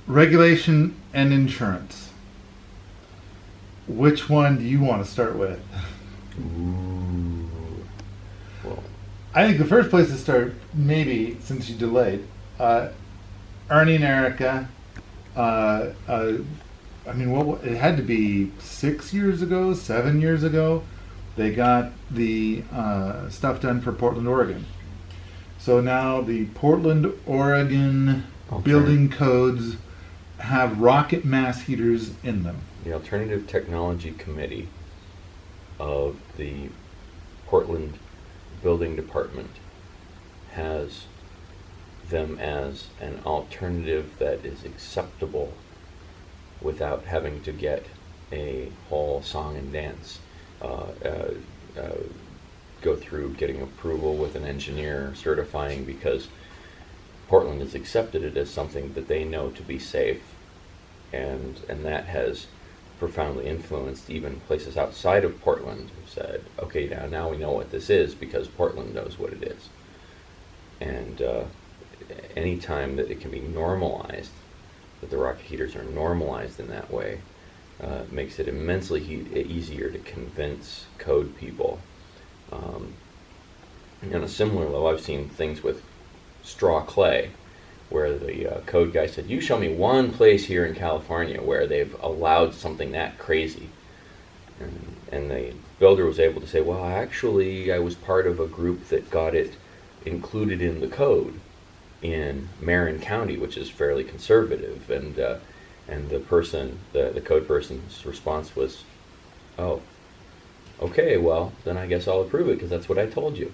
Regulation and insurance. Which one do you want to start with? Ooh. Well, I think the first place to start, maybe, since you delayed, Ernie and Erica, it had to be 6 years ago, 7 years ago, they got the stuff done for Portland, Oregon. So now the Portland, Oregon building codes have rocket mass heaters in them. the Alternative Technology Committee of the Portland Building Department has them as an alternative that is acceptable without having to get a whole song and dance, go through getting approval with an engineer certifying, because Portland has accepted it as something that they know to be safe, and that has profoundly influenced even places outside of Portland who said, okay, now we know what this is because Portland knows what it is. And any time that it can be normalized, that the rocket heaters are normalized in that way, makes it immensely easier to convince code people. On a similar level, I've seen things with straw clay, where the code guy said, you show me one place here in California where they've allowed something that crazy. And the builder was able to say, well, actually, I was part of a group that got it included in the code in Mehron County, which is fairly conservative. And the person, the code person's response was, oh, okay, well, then I guess I'll approve it because that's what I told you.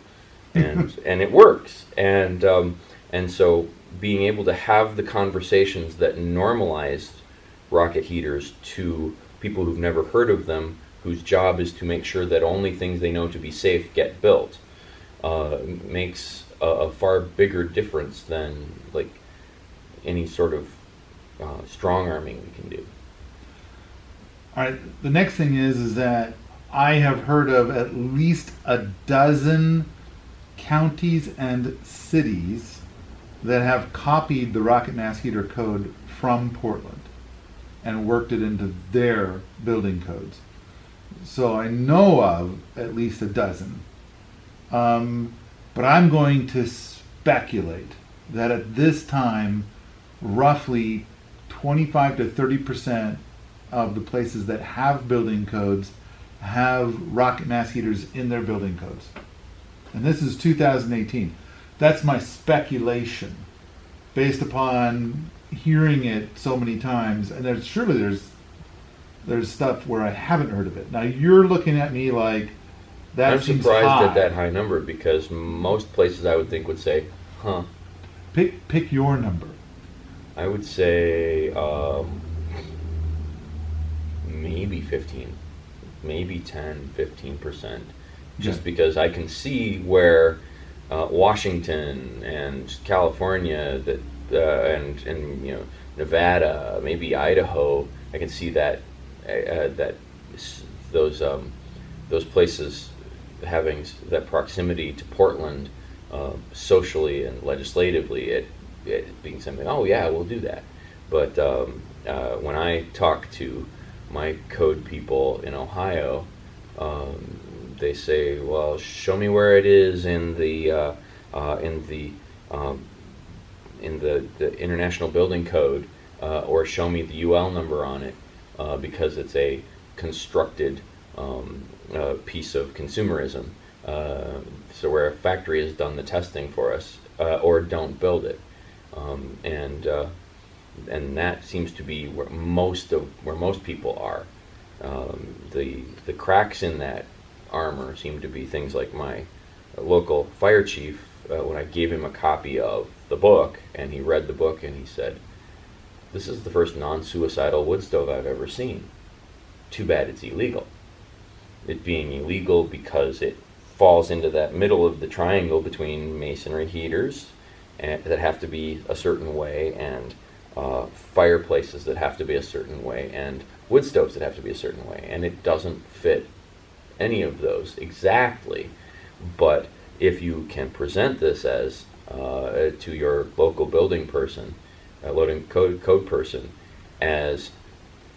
And it works. And so being able to have the conversations that normalize rocket heaters to people who've never heard of them, whose job is to make sure that only things they know to be safe get built, makes a far bigger difference than like any sort of strong arming we can do. All right. The next thing is that I have heard of at least a dozen counties and cities that have copied the rocket mass heater code from Portland and worked it into their building codes. So I know of at least a dozen. But I'm going to speculate that at this time, roughly 25 to 30% of the places that have building codes have rocket mass heaters in their building codes. And this is 2018. That's my speculation based upon hearing it so many times. And there's stuff where I haven't heard of it. Now you're looking at me like that I'm seems surprised high. at that high number, because most places I would think would say, huh. Pick your number. I would say maybe 15, maybe 10, 15%. Just Yeah. because I can see where Washington and California, and Nevada, maybe Idaho, I can see that those places having that proximity to Portland, socially and legislatively, it being something. Oh yeah, we'll do that. But when I talk to my code people in Ohio, they say, well, show me where it is in the International Building Code, or show me the UL number on it, because it's a constructed piece of consumerism. So where a factory has done the testing for us, or don't build it, and that seems to be where most people are. The cracks in that armor seem to be things like my local fire chief, when I gave him a copy of the book, and he read the book, and he said, this is the first non-suicidal wood stove I've ever seen. Too bad it's illegal. It being illegal because it falls into that middle of the triangle between masonry heaters that have to be a certain way, and fireplaces that have to be a certain way, and wood stoves that have to be a certain way, and it doesn't fit any of those exactly. But if you can present this as to your local building person, loading code person, as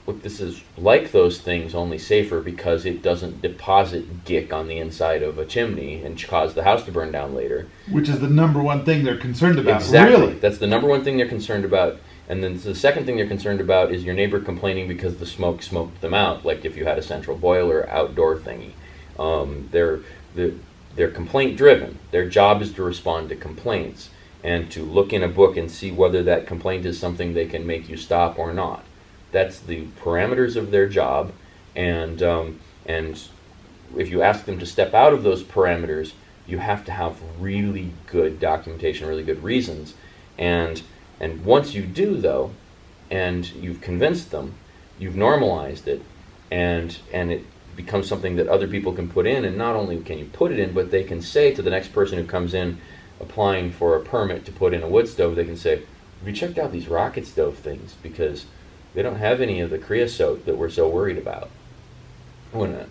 look, this is like those things, only safer because it doesn't deposit gick on the inside of a chimney and cause the house to burn down later. Which is the number one thing they're concerned about. Exactly. Really? That's the number one thing they're concerned about. And then the second thing they're concerned about is your neighbor complaining because the smoke smoked them out, like if you had a central boiler outdoor thingy. They're complaint driven. Their job is to respond to complaints and to look in a book and see whether that complaint is something they can make you stop or not. That's the parameters of their job, and if you ask them to step out of those parameters, you have to have really good documentation, really good reasons, and once you do, though, and you've convinced them, you've normalized it, and it becomes something that other people can put in, and not only can you put it in, but they can say to the next person who comes in applying for a permit to put in a wood stove, they can say, have you checked out these rocket stove things? Because they don't have any of the creosote that we're so worried about.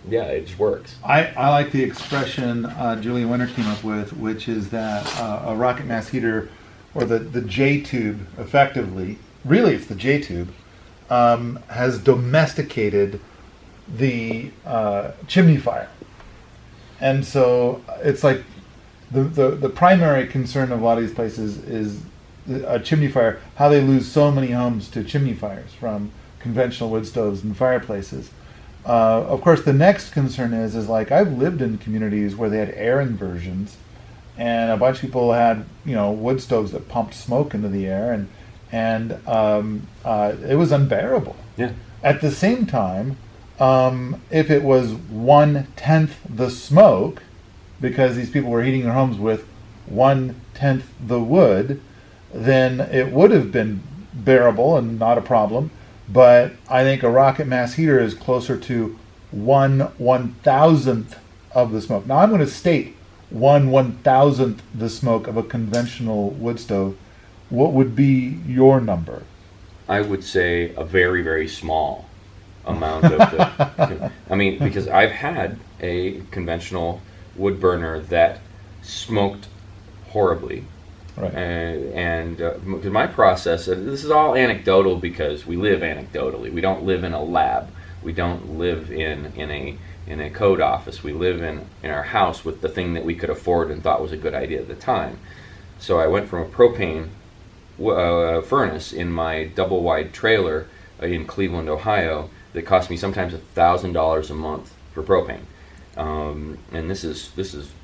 Yeah, it just works. I like the expression Julia Winter came up with, which is that a rocket mass heater, or the J tube, effectively, really it's the J tube, has domesticated the chimney fire. And so it's like the primary concern of a lot of these places is a chimney fire, how they lose so many homes to chimney fires from conventional wood stoves and fireplaces. Of course, the next concern is like, I've lived in communities where they had air inversions, and a bunch of people had wood stoves that pumped smoke into the air, and it was unbearable. Yeah. At the same time, if it was 1/10 the smoke, because these people were heating their homes with 1/10 the wood, then it would have been bearable and not a problem. But I think a rocket mass heater is closer to 1/1000th of the smoke. Now I'm going to state 1/1000th the smoke of a conventional wood stove. What would be your number? I would say a very, very small amount of the... I mean, because I've had a conventional wood burner that smoked horribly. Right. And because my process, this is all anecdotal because we live anecdotally. We don't live in a lab. We don't live in a code office. We live in our house with the thing that we could afford and thought was a good idea at the time. So I went from a propane furnace in my double-wide trailer in Cleveland, Ohio, that cost me sometimes $1,000 a month for propane. And this is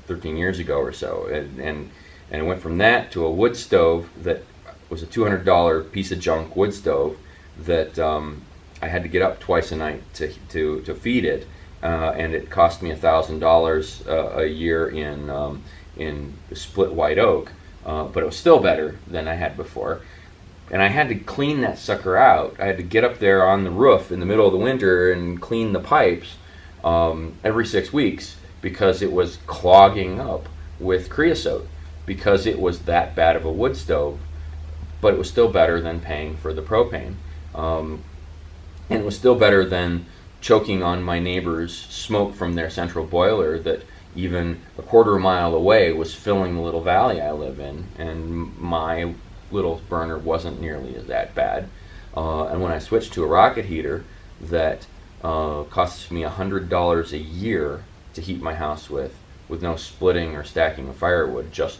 13 years ago or so. And it went from that to a wood stove that was a $200 piece of junk wood stove that I had to get up twice a night to feed it, and it cost me $1,000 a year in split white oak, but it was still better than I had before. And I had to clean that sucker out. I had to get up there on the roof in the middle of the winter and clean the pipes every 6 weeks because it was clogging up with creosote, because it was that bad of a wood stove. But it was still better than paying for the propane. And it was still better than choking on my neighbor's smoke from their central boiler that even a quarter mile away was filling the little valley I live in, and my little burner wasn't nearly as that bad. And when I switched to a rocket heater that costs me $100 a year to heat my house with no splitting or stacking of firewood, just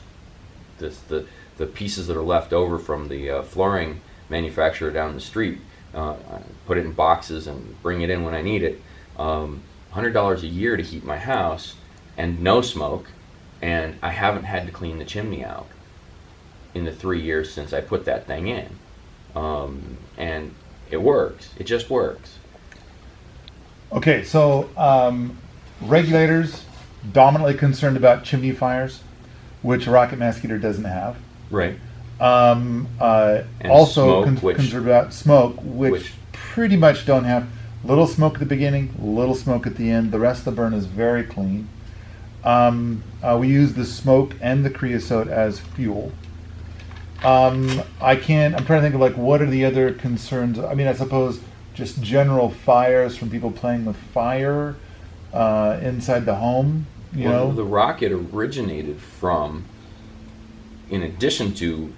the pieces that are left over from the flooring manufacturer down the street, I put it in boxes and bring it in when I need it. $100 a year to heat my house, and no smoke, and I haven't had to clean the chimney out in the 3 years since I put that thing in. And it works. It just works. Okay, so regulators dominantly concerned about chimney fires, which a rocket mass heater doesn't have. Right. Also smoke, concerned about smoke, which pretty much don't have. Little smoke at the beginning, little smoke at the end. The rest of the burn is very clean. We use the smoke and the creosote as fuel. I'm trying to think of like what are the other concerns. I mean, I suppose just general fires from people playing with fire inside the home. You know, the rocket originated from, in addition to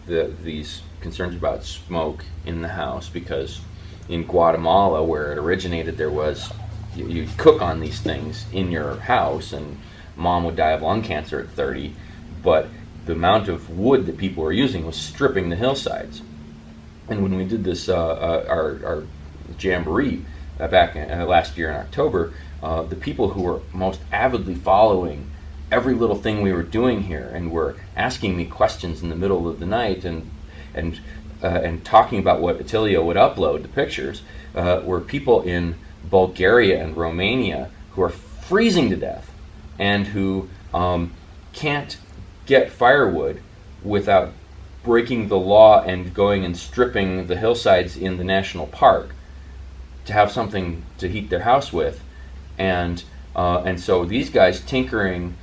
these concerns about smoke in the house, because in Guatemala, where it originated, there was, you'd cook on these things in your house, and mom would die of lung cancer at 30, but the amount of wood that people were using was stripping the hillsides. And when we did this, our jamboree back last year in October, the people who were most avidly following every little thing we were doing here and were asking me questions in the middle of the night and talking about what Attilio would upload, the pictures, were people in Bulgaria and Romania who are freezing to death and who can't get firewood without breaking the law and going and stripping the hillsides in the national park to have something to heat their house with. And so these guys tinkering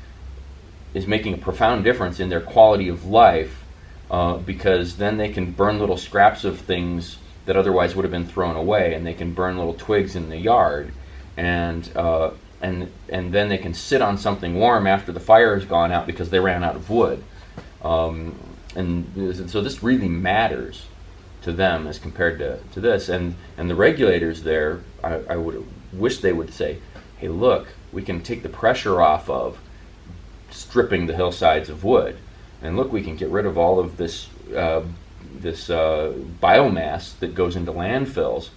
is making a profound difference in their quality of life, because then they can burn little scraps of things that otherwise would have been thrown away, and they can burn little twigs in the yard, and then they can sit on something warm after the fire has gone out because they ran out of wood. And so this really matters to them as compared to this. And the regulators there, I would wish they would say, hey, look, we can take the pressure off of stripping the hillsides of wood. And look, we can get rid of all of this biomass that goes into landfills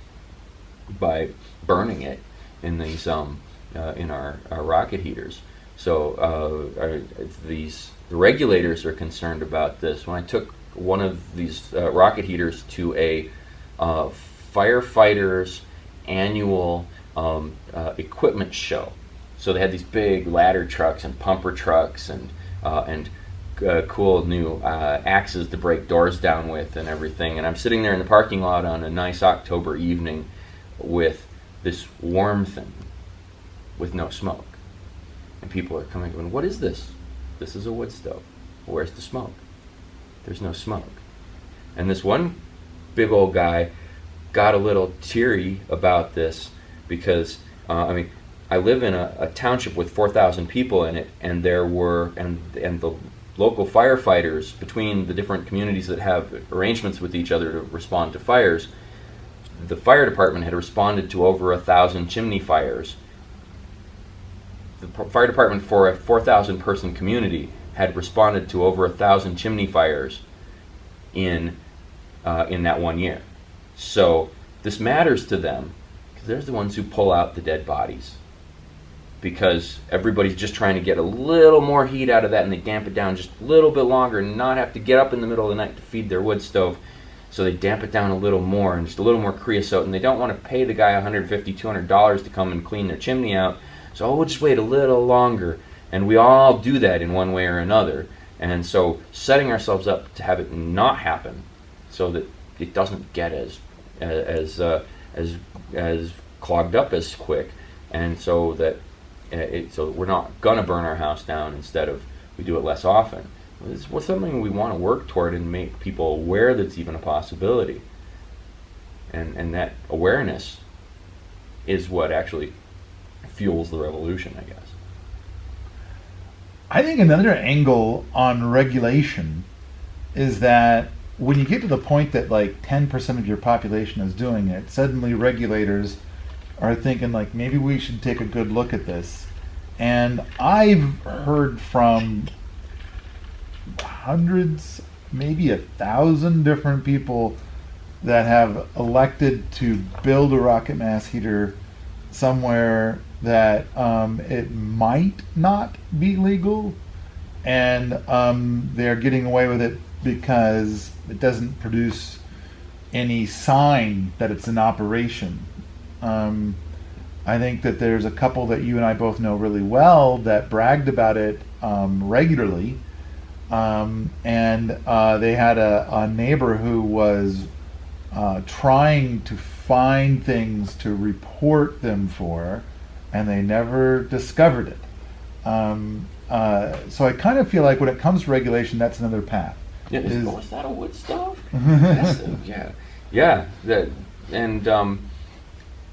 by burning it in these in our rocket heaters. So the regulators are concerned about this. When I took one of these rocket heaters to a firefighters annual equipment show, so they had these big ladder trucks and pumper trucks and cool new axes to break doors down with and everything. And I'm sitting there in the parking lot on a nice October evening with this warm thing with no smoke. And people are coming and, what is this? This is a wood stove. Where's the smoke? There's no smoke. And this one big old guy got a little teary about this because, I live in a township with 4,000 people in it, and there were, and the local firefighters between the different communities that have arrangements with each other to respond to fires, the fire department had responded to over 1,000 chimney fires. The fire department for a 4,000 person community had responded to over 1,000 chimney fires in that 1 year. So this matters to them because they're the ones who pull out the dead bodies, because everybody's just trying to get a little more heat out of that, and they damp it down just a little bit longer and not have to get up in the middle of the night to feed their wood stove. So they damp it down a little more and just a little more creosote, and they don't want to pay the guy $150, $200 to come and clean their chimney out. So we'll just wait a little longer. And we all do that in one way or another. And so setting ourselves up to have it not happen so that it doesn't get as clogged up as quick, and so that so we're not gonna burn our house down, instead of we do it less often. It's something we want to work toward and make people aware that's even a possibility. And that awareness is what actually fuels the revolution, I guess. I think another angle on regulation is that when you get to the point that like 10% of your population is doing it, suddenly regulators are thinking like, maybe we should take a good look at this. And I've heard from hundreds, maybe 1,000 different people that have elected to build a rocket mass heater somewhere that it might not be legal, and they're getting away with it because it doesn't produce any sign that it's in operation. I think that there's a couple that you and I both know really well that bragged about it regularly, and they had a neighbor who was trying to find things to report them for, and they never discovered it. So I kind of feel like when it comes to regulation, that's another path. Yeah, is that a wood stove? Yeah.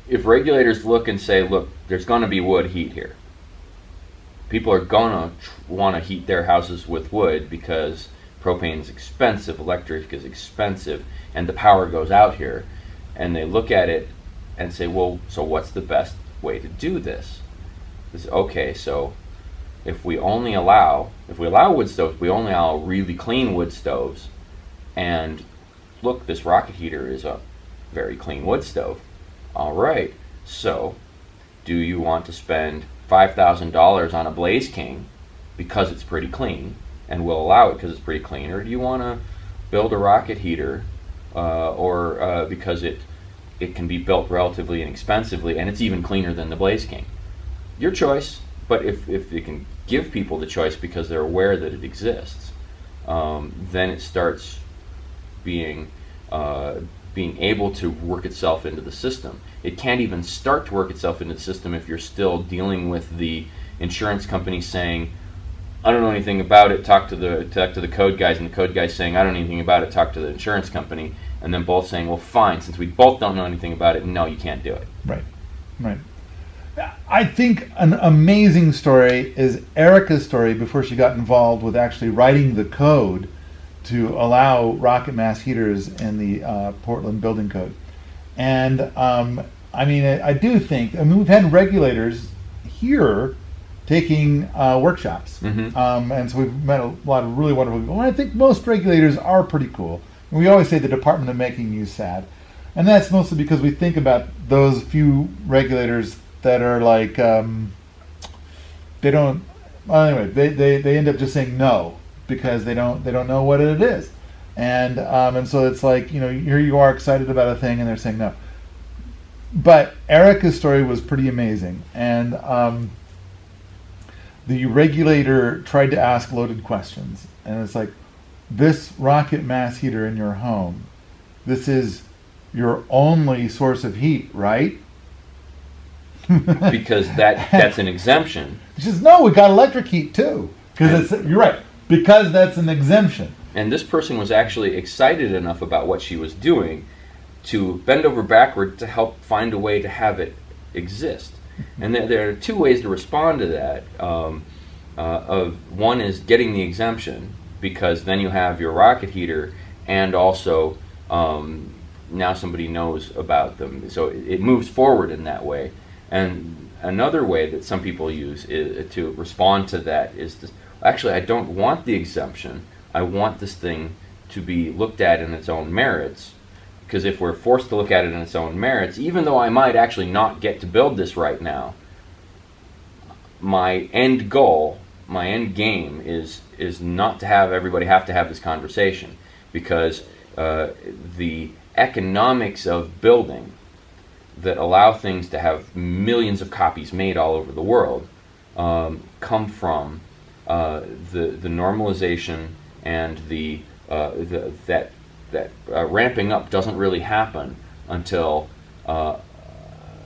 If regulators look and say, look, there's going to be wood heat here. People are going to want to heat their houses with wood because propane is expensive, electric is expensive, and the power goes out here, and they look at it and say, well, so what's the best way to do this? Okay, so if we allow wood stoves, we only allow really clean wood stoves, and look, this rocket heater is a very clean wood stove. All right, so do you want to spend $5,000 on a Blaze King because it's pretty clean, and we'll allow it because it's pretty clean, or do you want to build a rocket heater or because it can be built relatively inexpensively and it's even cleaner than the Blaze King? Your choice, but if you can give people the choice because they're aware that it exists, then it starts being able to work itself into the system. It can't even start to work itself into the system if you're still dealing with the insurance company saying, I don't know anything about it, talk to the code guys, and the code guys saying, I don't know anything about it, talk to the insurance company, and then both saying, well, fine, since we both don't know anything about it, no, you can't do it. Right. I think an amazing story is Erica's story before she got involved with actually writing the code to allow rocket mass heaters in the Portland Building Code. And I do think, we've had regulators here taking workshops. And so we've met a lot of really wonderful people. And I think most regulators are pretty cool. And we always say the Department of Making You Sad. And that's mostly because we think about those few regulators that are like, they end up just saying no because they don't know what it is. And so it's like, here you are excited about a thing and they're saying no. But Erica's story was pretty amazing. And the regulator tried to ask loaded questions. And it's like, this rocket mass heater in your home, this is your only source of heat, right? Because that's an exemption. She says, no, we got electric heat too. You're right, because that's an exemption. And this person was actually excited enough about what she was doing to bend over backward to help find a way to have it exist. And there are two ways to respond to that. One is getting the exemption, because then you have your rocket heater, and also now somebody knows about them. So it moves forward in that way. And another way that some people use to respond to that is actually, I don't want the exemption. I want this thing to be looked at in its own merits. Because if we're forced to look at it in its own merits, even though I might actually not get to build this right now, my end goal, my end game is not to have everybody have to have this conversation, because the economics of building that allow things to have millions of copies made all over the world come from the normalization and that ramping up doesn't really happen until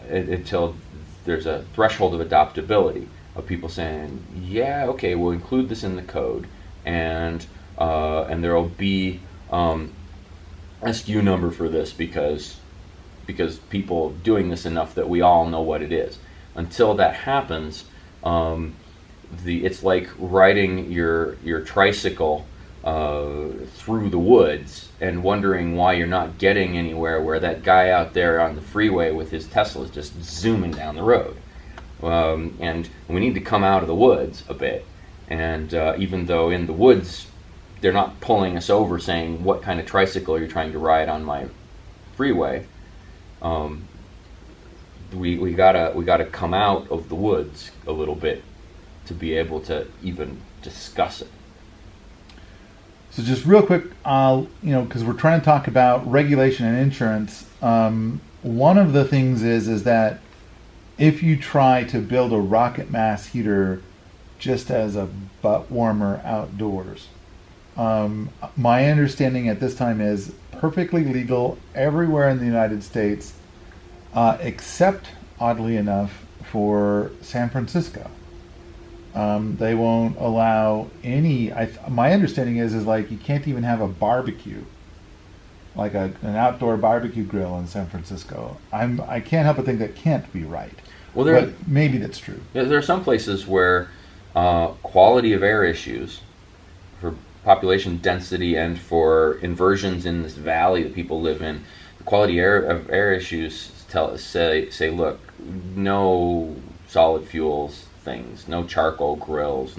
there's a threshold of adoptability of people saying, yeah, okay, we'll include this in the code, and there will be a SKU number for this because people doing this enough that we all know what it is. Until that happens, it's like riding your tricycle through the woods and wondering why you're not getting anywhere, where that guy out there on the freeway with his Tesla is just zooming down the road. And we need to come out of the woods a bit. And even though in the woods they're not pulling us over saying, what kind of tricycle are you trying to ride on my freeway, we gotta come out of the woods a little bit to be able to even discuss it. So just real quick, because we're trying to talk about regulation and insurance, one of the things is that if you try to build a rocket mass heater just as a butt warmer outdoors, my understanding at this time is perfectly legal everywhere in the United States, except, oddly enough, for San Francisco. They won't allow any. My understanding is like you can't even have a barbecue, like an outdoor barbecue grill in San Francisco. I can't help but think that can't be right. Well, but maybe that's true. There are some places where quality of air issues for population density and for inversions in this valley that people live in, the quality of air issues say, look, no solid fuels things, no charcoal grills,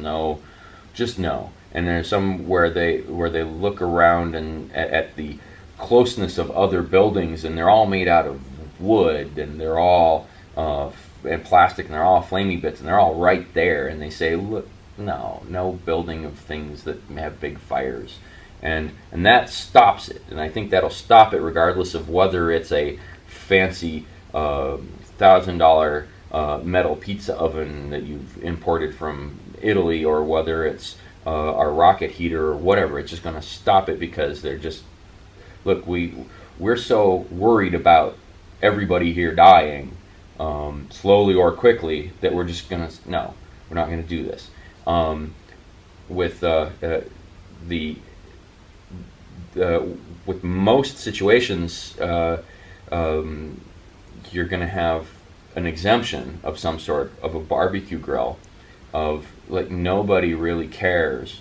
just no. And there's some where they look around and at the closeness of other buildings, and they're all made out of wood, and they're all and plastic, and they're all flamey bits, and they're all right there, and they say, look, no building of things that have big fires, and that stops it. And I think that'll stop it regardless of whether it's a fancy $1,000 metal pizza oven that you've imported from Italy, or whether it's our rocket heater or whatever. It's just going to stop it, because they're just, look, we're so worried about everybody here dying slowly or quickly that we're just going to, no, we're not going to do this. With most situations, you're going to have an exemption of some sort, of a barbecue grill, of like nobody really cares.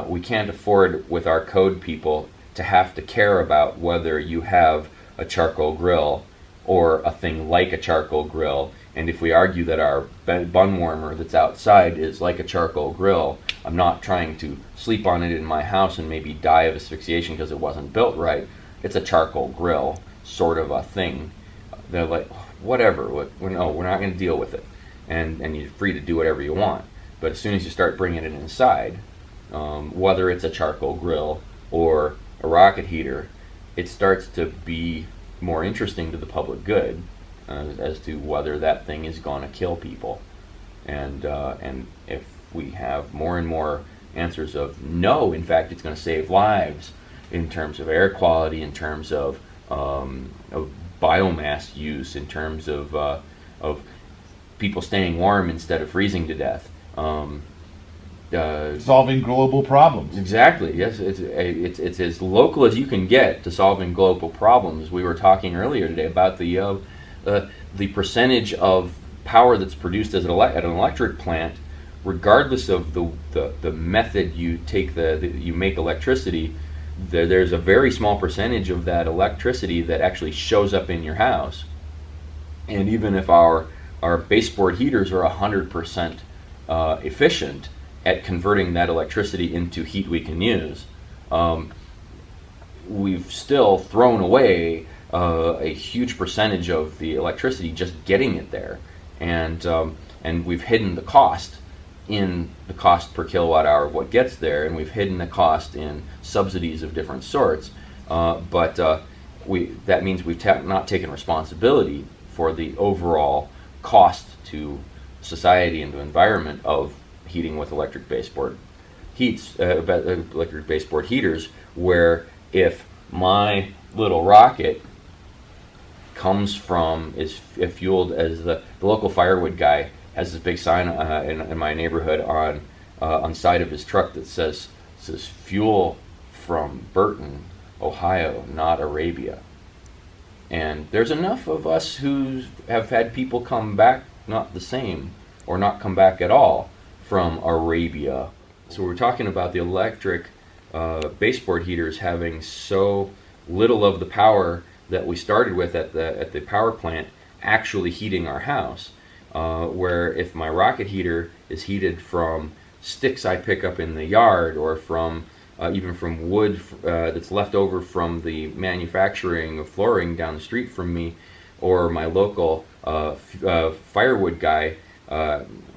We can't afford with our code people to have to care about whether you have a charcoal grill or a thing like a charcoal grill. And if we argue that our bun warmer that's outside is like a charcoal grill, I'm not trying to sleep on it in my house and maybe die of asphyxiation because it wasn't built right. It's a charcoal grill, sort of a thing. They're like, whatever, we're not going to deal with it. And you're free to do whatever you want. But as soon as you start bringing it inside, whether it's a charcoal grill or a rocket heater, it starts to be more interesting to the public good as to whether that thing is going to kill people. And if we have more and more answers of no, in fact, it's going to save lives in terms of air quality, in terms of biomass use, in terms of people staying warm instead of freezing to death. Solving global problems. Exactly. Yes, it's as local as you can get to solving global problems. We were talking earlier today about the percentage of power that's produced at an electric plant, regardless of the method you take you make electricity. There's a very small percentage of that electricity that actually shows up in your house. And even if our baseboard heaters are 100% efficient at converting that electricity into heat we can use, we've still thrown away a huge percentage of the electricity just getting it there, and we've hidden the cost in the cost per kilowatt hour of what gets there, and we've hidden the cost in subsidies of different sorts. But that means we've not taken responsibility for the overall cost to society and to environment of heating with electric baseboard heaters, where if my little rocket is fueled, as the local firewood guy has this big sign in my neighborhood on the side of his truck that says fuel from Burton, Ohio, not Arabia. And there's enough of us who have had people come back not the same, or not come back at all, from Arabia. So we're talking about the electric baseboard heaters having so little of the power that we started with at the power plant actually heating our house. Where if my rocket heater is heated from sticks I pick up in the yard, or from even from wood that's left over from the manufacturing of flooring down the street from me, or my local firewood guy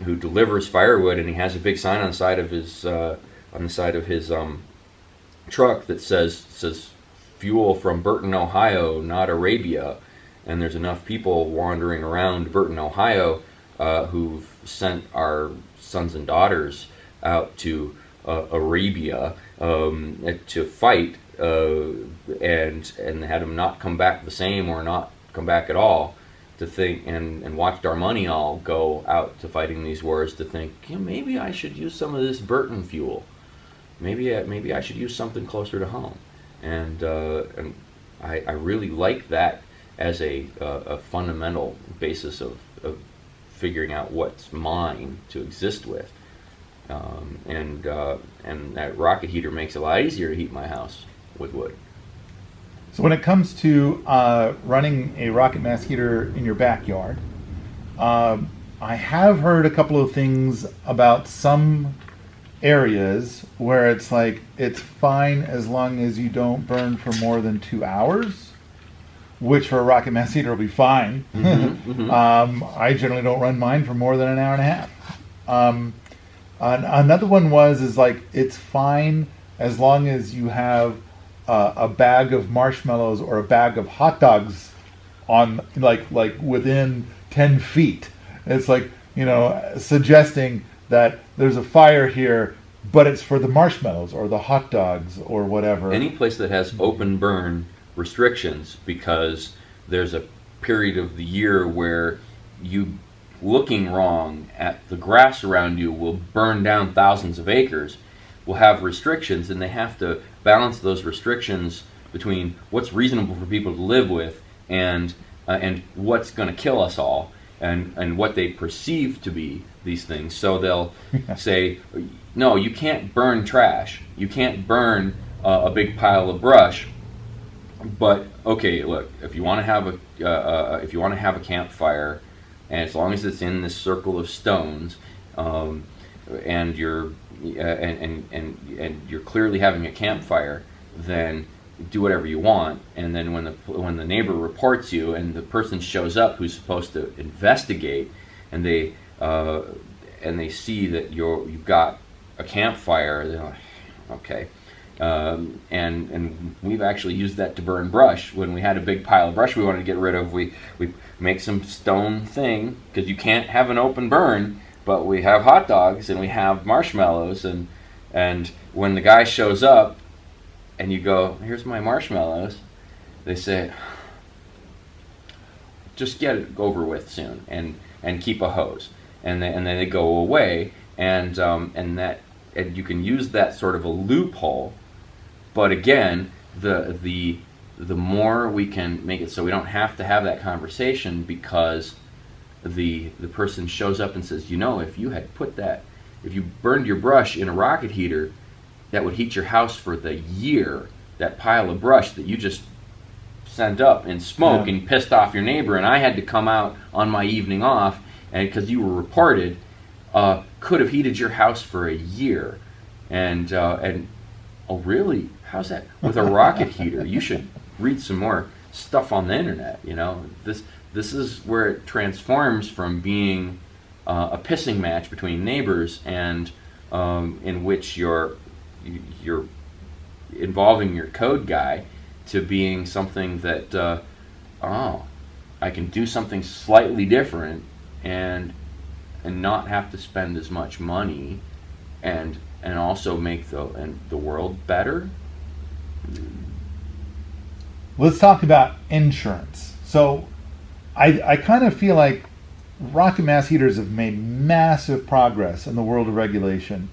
who delivers firewood, and he has a big sign on the side of his truck that says fuel from Burton, Ohio, not Arabia. And there's enough people wandering around Burton, Ohio, who've sent our sons and daughters out to Arabia to fight, and had them not come back the same, or not come back at all, to think, and watched our money all go out to fighting these wars, to think, maybe I should use some of this Burton fuel. Maybe I should use something closer to home. And I really like that as a fundamental basis of figuring out what's mine to exist with. And that rocket heater makes it a lot easier to heat my house with wood. So when it comes to running a rocket mass heater in your backyard, I have heard a couple of things about some areas where it's like it's fine as long as you don't burn for more than 2 hours, which for a rocket mass heater will be fine. I generally don't run mine for more than an hour and a half. Another one is like it's fine as long as you have a bag of marshmallows or a bag of hot dogs on like within 10 feet. It's like, suggesting that there's a fire here, but it's for the marshmallows or the hot dogs or whatever. Any place that has open burn restrictions, because there's a period of the year where you looking wrong at the grass around you will burn down thousands of acres, will have restrictions, and they have to balance those restrictions between what's reasonable for people to live with and what's going to kill us all. And what they perceive to be these things. So they'll say, no, you can't burn trash. You can't burn a big pile of brush. But okay, look, if you want to have a campfire, and as long as it's in this circle of stones, and you're clearly having a campfire, then do whatever you want. And then when the neighbor reports you and the person shows up who's supposed to investigate, and they see that you've got a campfire, they're like, okay. And we've actually used that to burn brush. When we had a big pile of brush we wanted to get rid of, we make some stone thing, because you can't have an open burn, but we have hot dogs and we have marshmallows, and when the guy shows up and you go, here's my marshmallows, they say, just get it over with soon, and keep a hose, and then they go away, and you can use that sort of a loophole. But again, the more we can make it so we don't have to have that conversation, because the person shows up and says, if you burned your brush in a rocket heater, that would heat your house for the year. That pile of brush that you just sent up in smoke, and pissed off your neighbor, and I had to come out on my evening off, and because you were reported, could have heated your house for a year. And oh really? How's that? With a rocket heater? You should read some more stuff on the internet. This is where it transforms from being a pissing match between neighbors, and in which you're involving your code guy, to being something that I can do something slightly different and not have to spend as much money, and also make the world better. Let's talk about insurance. So I kind of feel like rocket mass heaters have made massive progress in the world of regulation.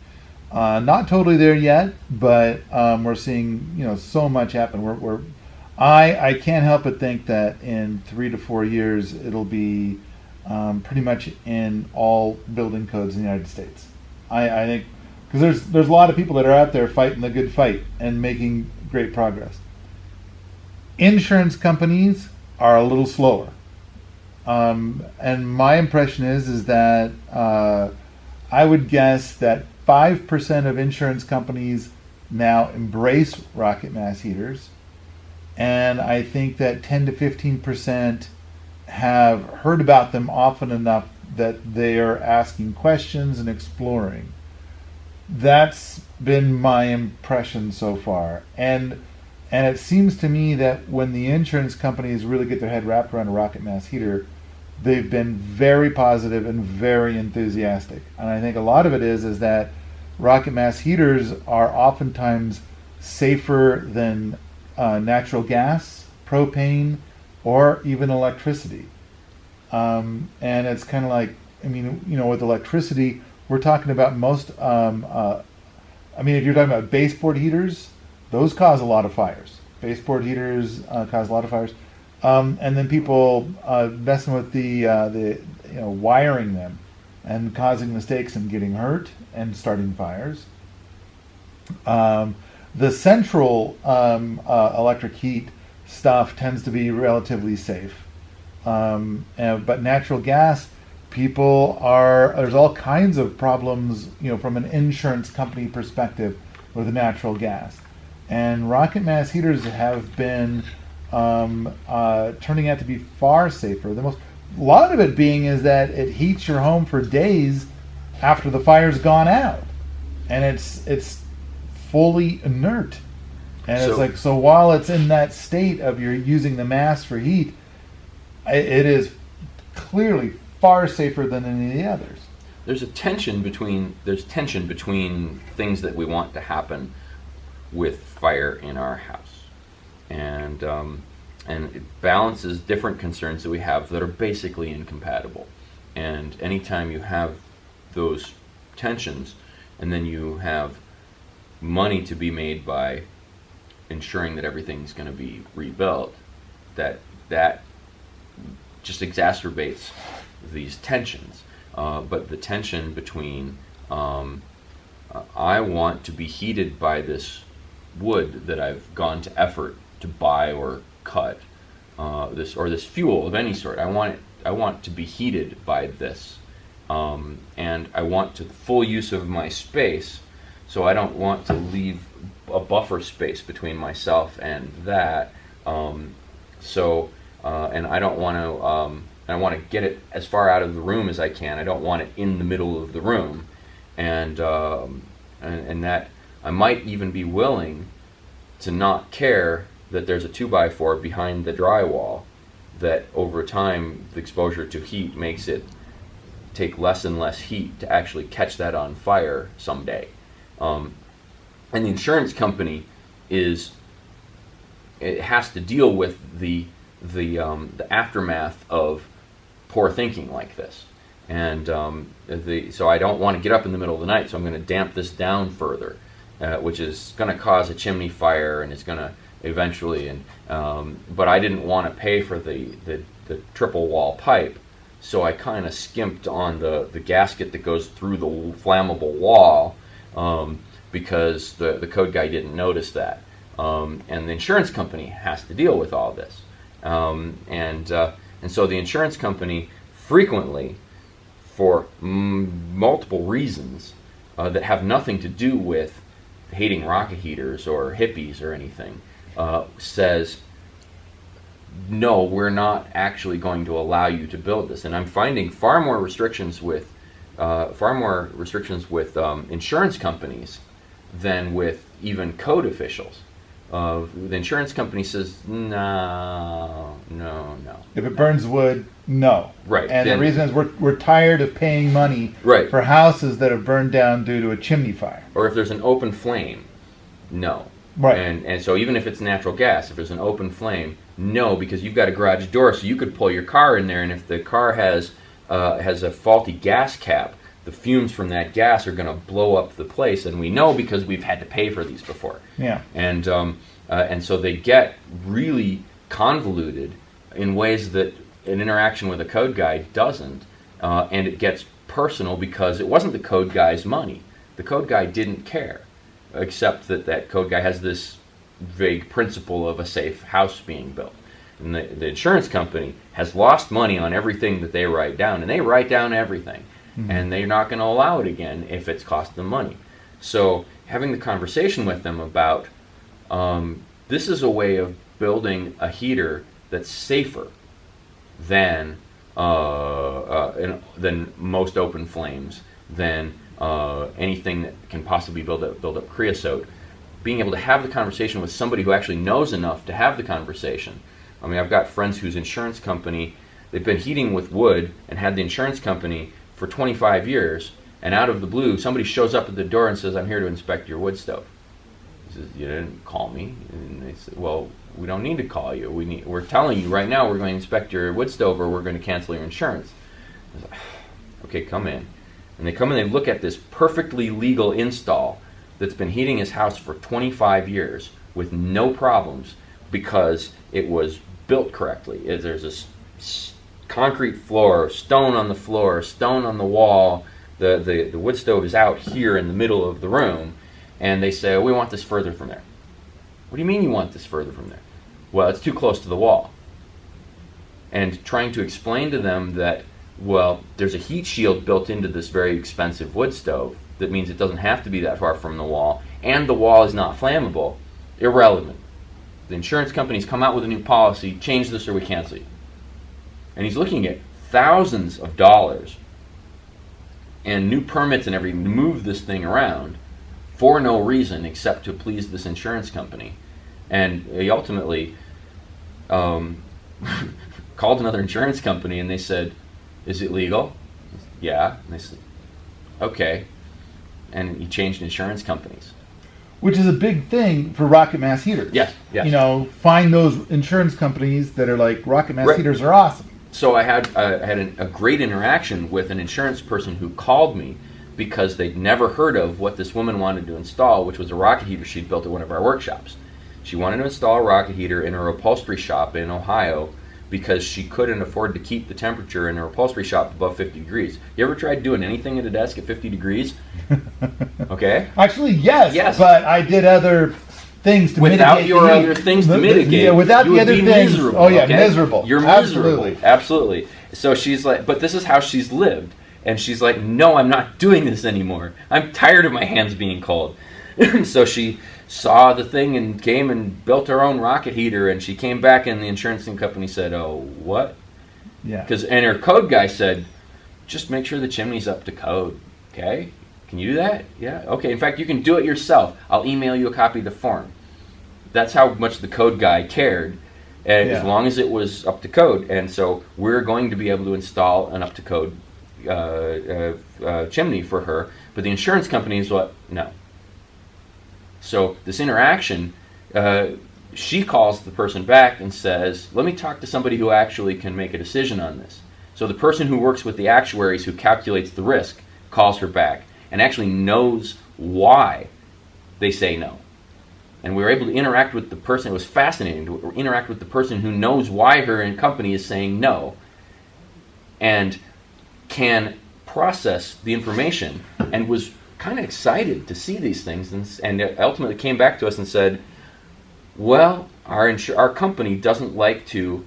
Not totally there yet, but we're seeing so much happen. I can't help but think that in 3 to 4 years it'll be pretty much in all building codes in the United States. I think, because there's a lot of people that are out there fighting the good fight and making great progress. Insurance companies are a little slower, and my impression is that I would guess that 5% of insurance companies now embrace rocket mass heaters, and I think that 10 to 15% have heard about them often enough that they are asking questions and exploring. That's been my impression so far, and it seems to me that when the insurance companies really get their head wrapped around a rocket mass heater, they've been very positive and very enthusiastic. And I think a lot of it is that rocket mass heaters are oftentimes safer than natural gas, propane, or even electricity. And it's kind of like, with electricity, we're talking about most, if you're talking about baseboard heaters, those cause a lot of fires. Baseboard heaters cause a lot of fires. And then people messing with the wiring them and causing mistakes and getting hurt and starting fires. The central electric heat stuff tends to be relatively safe. But natural gas, there's all kinds of problems, from an insurance company perspective with natural gas. And rocket mass heaters have been turning out to be far safer. A lot of it being is that it heats your home for days after the fire's gone out, and it's fully inert. And so while it's in that state of you're using the mass for heat, it is clearly far safer than any of the others. There's tension between things that we want to happen with fire in our house, and it balances different concerns that we have that are basically incompatible. And anytime you have those tensions, and then you have money to be made by ensuring that everything's going to be rebuilt, that just exacerbates these tensions. But the tension between I want to be heated by this wood that I've gone to effort to buy or cut, this fuel of any sort. I want to be heated by this, and I want full use of my space. So I don't want to leave a buffer space between myself and that. And I don't want to. I want to get it as far out of the room as I can. I don't want it in the middle of the room, and that I might even be willing to not care that there's a 2x4 behind the drywall. That over time, the exposure to heat makes it take less and less heat to actually catch that on fire someday. And the insurance company it has to deal with the aftermath of poor thinking like this, and so I don't want to get up in the middle of the night, so I'm going to damp this down further, which is going to cause a chimney fire, and it's going to eventually. But I didn't want to pay for the triple wall pipe, so I kind of skimped on the gasket that goes through the flammable wall. Because the code guy didn't notice that, and the insurance company has to deal with all this, and so the insurance company frequently, for multiple reasons that have nothing to do with hating rocket heaters or hippies or anything, says, no, we're not actually going to allow you to build this. And I'm finding far more restrictions with insurance companies than with even code officials. The insurance company says, no. If it burns wood, no. Right. And the reason is we're tired of paying money for houses that have burned down due to a chimney fire. Or if there's an open flame, no. Right. And so even if it's natural gas, if there's an open flame, no, because you've got a garage door, so you could pull your car in there, and if the car has a faulty gas cap, the fumes from that gas are going to blow up the place, and we know because we've had to pay for these before. Yeah. And so they get really convoluted in ways that an interaction with a code guy doesn't, and it gets personal because it wasn't the code guy's money. The code guy didn't care, except that code guy has this vague principle of a safe house being built. And the insurance company has lost money on everything that they write down, and they write down everything. Mm-hmm. And they're not going to allow it again if it's cost them money. So having the conversation with them about this is a way of building a heater that's safer than most open flames, than anything that can possibly build up creosote. Being able to have the conversation with somebody who actually knows enough to have the conversation. I mean, I've got friends whose insurance company, they've been heating with wood and had the insurance company for 25 years, and out of the blue, somebody shows up at the door and says, I'm here to inspect your wood stove. He says, you didn't call me. And they said, well, we don't need to call you. We're telling you right now we're going to inspect your wood stove or we're going to cancel your insurance. I was like, okay, come in. And they come in and they look at this perfectly legal install that's been heating his house for 25 years with no problems because it was built correctly. There's this concrete floor, stone on the floor, stone on the wall. The wood stove is out here in the middle of the room, and they say, we want this further from there. What do you mean you want this further from there? Well, it's too close to the wall. And trying to explain to them that, well, there's a heat shield built into this very expensive wood stove that means it doesn't have to be that far from the wall, and the wall is not flammable. Irrelevant. The insurance companies come out with a new policy, change this or we cancel you. And he's looking at thousands of dollars and new permits and everything to move this thing around for no reason except to please this insurance company. And he ultimately called another insurance company and they said, is it legal? Yeah. And they said, okay. And he changed insurance companies. Which is a big thing for rocket mass heaters. Yes, yes. You know, find those insurance companies that are like, rocket mass Right. heaters are awesome. So I had a great interaction with an insurance person who called me because they'd never heard of what this woman wanted to install, which was a rocket heater she'd built at one of our workshops. She wanted to install a rocket heater in her upholstery shop in Ohio because she couldn't afford to keep the temperature in her upholstery shop above 50 degrees. You ever tried doing anything at a desk at 50 degrees? Okay. Actually, yes. Yes. But I did other things to Without mitigate your the heat. other things to mitigate, Yeah, without you the would other be things. miserable, Oh, yeah, okay? miserable. You're miserable. Absolutely. Absolutely. So she's like, but this is how she's lived. And she's like, no, I'm not doing this anymore. I'm tired of my hands being cold. So she saw the thing and came and built her own rocket heater. And she came back and the insurance company said, oh, what? Yeah. And her code guy said, just make sure the chimney's up to code. Okay? Can you do that? Yeah. Okay. In fact, you can do it yourself. I'll email you a copy of the form. That's how much the code guy cared. As long as it was up to code. And so we're going to be able to install an up to code chimney for her, but the insurance company is what? No. So this interaction, she calls the person back and says, let me talk to somebody who actually can make a decision on this. So the person who works with the actuaries who calculates the risk calls her back and actually knows why they say no. And we were able to interact with the person. It was fascinating to interact with the person who knows why her company is saying no and can process the information and was kind of excited to see these things and ultimately came back to us and said, well, our company doesn't like to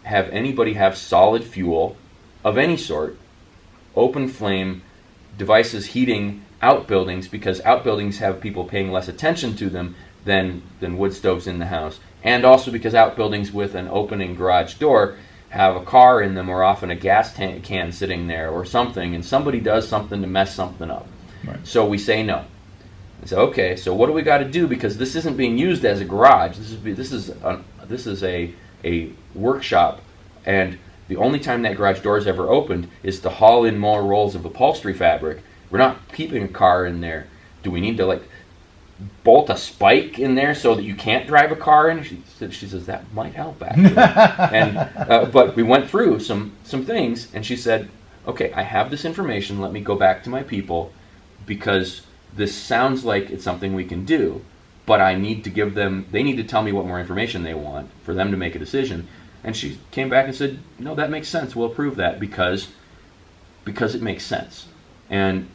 have anybody have solid fuel of any sort, open flame devices heating outbuildings because outbuildings have people paying less attention to them than wood stoves in the house, and also because outbuildings with an opening garage door have a car in them or often a gas can sitting there or something, and somebody does something to mess something up. Right. So we say no. And so okay, so what do we got to do, because this isn't being used as a garage. This is a workshop, and the only time that garage door is ever opened is to haul in more rolls of upholstery fabric. We're not keeping a car in there. Do we need to bolt a spike in there so that you can't drive a car in? She says that might help actually. And but we went through some things, and she said, okay, I have this information, let me go back to my people because this sounds like it's something we can do, but I need to give them, they need to tell me what more information they want for them to make a decision. And she came back and said, no, that makes sense, we'll approve that because it makes sense. And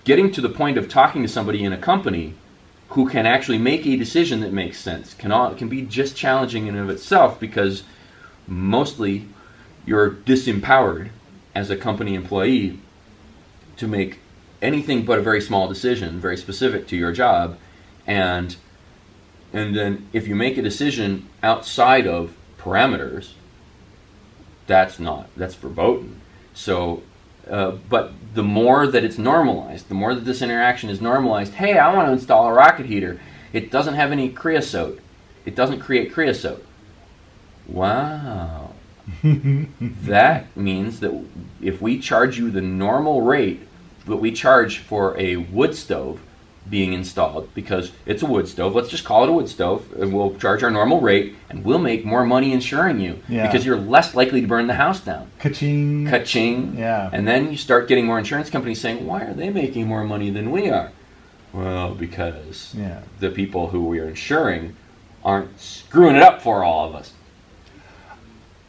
getting to the point of talking to somebody in a company who can actually make a decision that makes sense can be just challenging in and of itself, because mostly you're disempowered as a company employee to make anything but a very small decision, very specific to your job, and then if you make a decision outside of parameters, that's verboten. So but the more that it's normalized, the more that this interaction is normalized, hey, I want to install a rocket heater. It doesn't have any creosote. It doesn't create creosote. Wow. That means that if we charge you the normal rate that we charge for a wood stove being installed, because it's a wood stove, let's just call it a wood stove, and we'll charge our normal rate, and we'll make more money insuring you, because you're less likely to burn the house down. Ka-ching. Ka-ching. Yeah. And then you start getting more insurance companies saying, why are they making more money than we are? Well, because the people who we are insuring aren't screwing it up for all of us.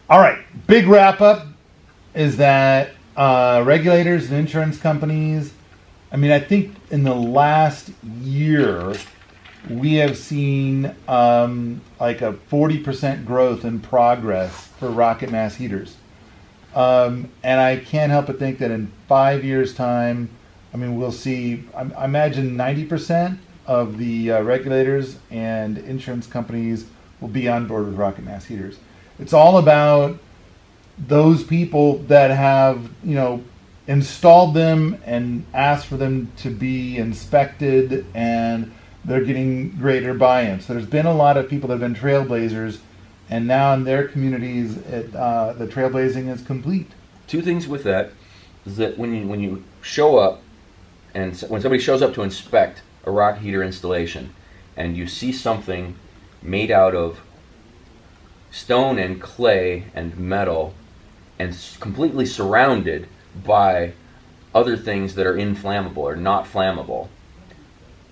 All right, big wrap up. is that regulators and insurance companies, I mean, I think in the last year, we have seen like a 40% growth in progress for rocket mass heaters. And I can't help but think that in 5 years' time, I mean, we'll see, I imagine 90% of the regulators and insurance companies will be on board with rocket mass heaters. It's all about those people that have, installed them and asked for them to be inspected, and they're getting greater buy-in. So there's been a lot of people that have been trailblazers, and now in their communities, the trailblazing is complete. Two things with that is that when you show up, and when somebody shows up to inspect a rocket heater installation, and you see something made out of stone and clay and metal, and completely surrounded by other things that are inflammable or not flammable,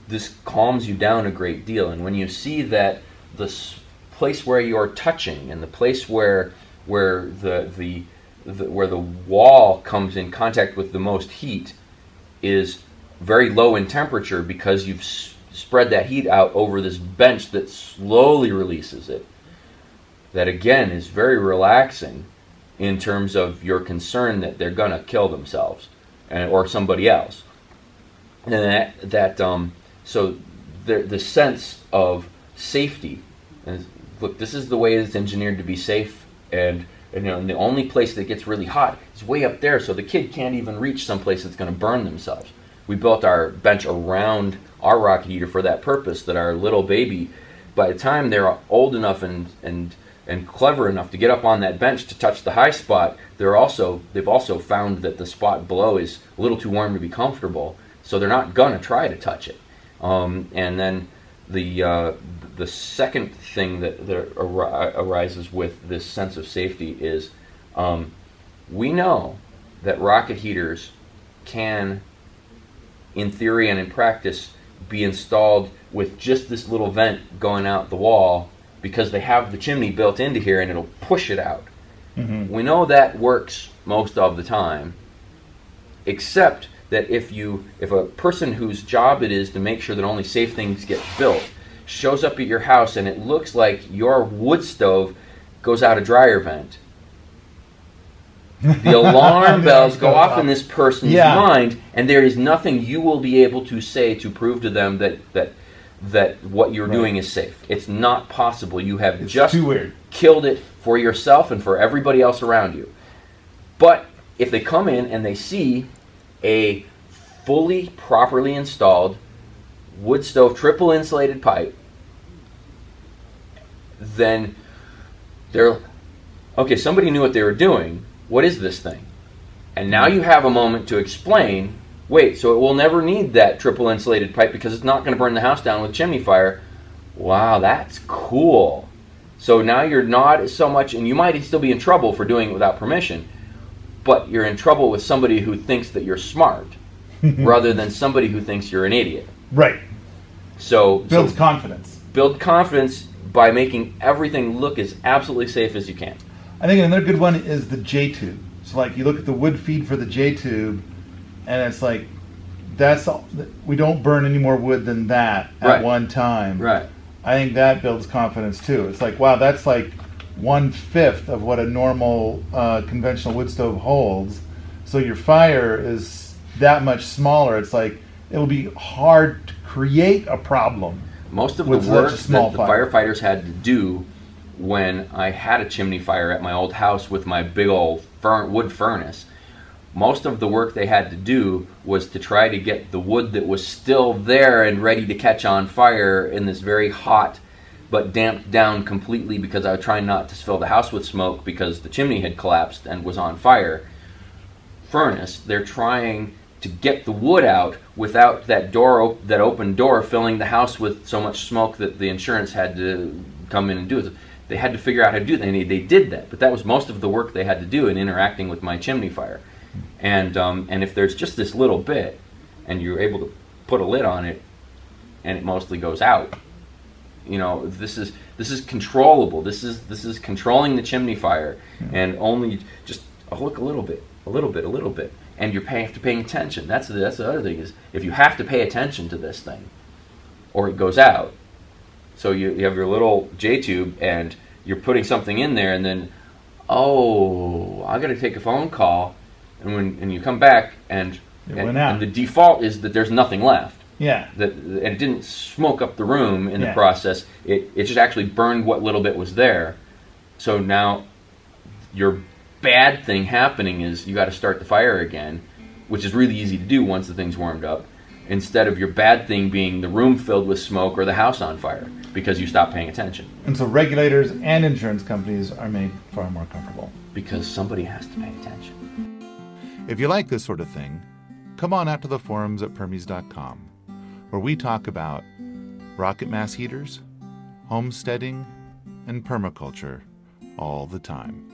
this calms you down a great deal. And when you see that the place where you're touching and the place where the wall comes in contact with the most heat is very low in temperature because you've spread that heat out over this bench that slowly releases it, that again is very relaxing in terms of your concern that they're going to kill themselves or somebody else. And so the sense of safety, and look, this is the way it's engineered to be safe, and the only place that gets really hot is way up there, so the kid can't even reach someplace that's going to burn themselves. We built our bench around our rocket heater for that purpose, that our little baby, by the time they're old enough and clever enough to get up on that bench to touch the high spot, they've also found that the spot below is a little too warm to be comfortable, so they're not going to try to touch it. And then the second thing that arises with this sense of safety is we know that rocket heaters can, in theory and in practice, be installed with just this little vent going out the wall, because they have the chimney built into here and it'll push it out. Mm-hmm. We know that works most of the time, except that if a person whose job it is to make sure that only safe things get built shows up at your house and it looks like your wood stove goes out a dryer vent, the alarm bells go off in this person's mind, and there is nothing you will be able to say to prove to them that what you're doing is safe. It's not possible. You have just killed it for yourself and for everybody else around you. But if they come in and they see a fully, properly installed wood stove, triple insulated pipe, then they're, okay, somebody knew what they were doing. What is this thing? And now you have a moment to explain, wait, so it will never need that triple insulated pipe because it's not going to burn the house down with chimney fire. Wow, that's cool. So now you're not so much, and you might still be in trouble for doing it without permission, but you're in trouble with somebody who thinks that you're smart rather than somebody who thinks you're an idiot. Right. So builds confidence. Build confidence by making everything look as absolutely safe as you can. I think another good one is the J-tube. So like you look at the wood feed for the J-tube, and it's like, that's all, we don't burn any more wood than that at one time. Right. I think that builds confidence too. It's like, wow, that's like 1/5 of what a normal conventional wood stove holds. So your fire is that much smaller. It's like, it'll be hard to create a problem. Most of the work that the firefighters had to do when I had a chimney fire at my old house with my big old wood furnace, most of the work they had to do was to try to get the wood that was still there and ready to catch on fire in this very hot but damped down completely, because I was trying not to fill the house with smoke because the chimney had collapsed and was on fire, furnace. They're trying to get the wood out without that open door filling the house with so much smoke that the insurance had to come in and do it. They had to figure out how to do that, and they did that. But that was most of the work they had to do in interacting with my chimney fire. And if there's just this little bit, and you're able to put a lid on it, and it mostly goes out, this is controllable. This is controlling the chimney fire, and only just Oh, look, a little bit, and you're have to paying attention. That's the other thing is if you have to pay attention to this thing, or it goes out. So you have your little J tube, and you're putting something in there, and then, oh, I got to take a phone call, and you come back, and the default is that there's nothing left. Yeah. And it didn't smoke up the room in the process. It just actually burned what little bit was there. So now your bad thing happening is you got to start the fire again, which is really easy to do once the thing's warmed up, instead of your bad thing being the room filled with smoke or the house on fire because you stopped paying attention. And so regulators and insurance companies are made far more comfortable. Because somebody has to pay attention. If you like this sort of thing, come on out to the forums at permies.com, where we talk about rocket mass heaters, homesteading, and permaculture all the time.